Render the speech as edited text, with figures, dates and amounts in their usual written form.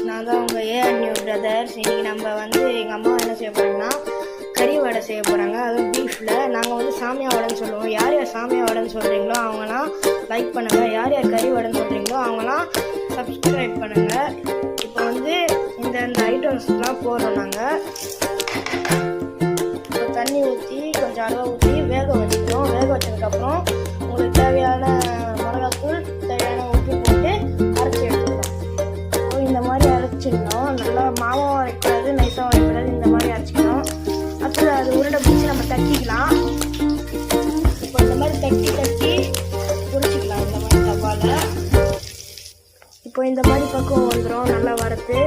நான் தான் உங்கள் ஏஆர் நியூ பிரதர்ஸ். இன்றைக்கி நம்ம வந்து எங்கள் அம்மா என்ன செய்ய போகிறோம்னா கறி வடை செய்ய போகிறாங்க. அதுவும் பீஃபில். நாங்கள் வந்து சாமியா வடைன்னு சொல்லுவோம். யார் யார் சாமியா வடைன்னு சொல்கிறீங்களோ அவங்களாம் லைக் பண்ணுங்கள். யார் யார் கறி வடைன்னு சொல்கிறீங்களோ அவங்களாம் சப்ஸ்கிரைப் பண்ணுங்கள். இப்போ வந்து இந்த ஐட்டம்ஸ்லாம் போடுறோம். நாங்கள் இப்போ தண்ணி ஊற்றி கொஞ்சம் அளவாக ஊற்றி வேக வச்சுக்கிறோம். வேக வச்சதுக்கப்புறம் உங்களுக்கு தேவையான மிளகாத்தூள், தேவையான உப்பு போட்டு அரைச்சி எடுத்துக்கிறோம். இந்த மாதிரி அரைச்சிடணும். நல்லா மாவும் அரைக்கூடாது, நைஸாகவும் அரைக்கூடாது. இந்த மாதிரி அரைச்சிக்கணும். அடுத்தது அது உருண்டை பிடிச்சி நம்ம தட்டிக்கலாம். இப்போ இந்த மாதிரி தட்டி பொரிச்சிக்கலாம். இந்த மாதிரி தவால இப்போ இந்த மாதிரி பக்குவம் வந்துடும். நல்லா வறுத்து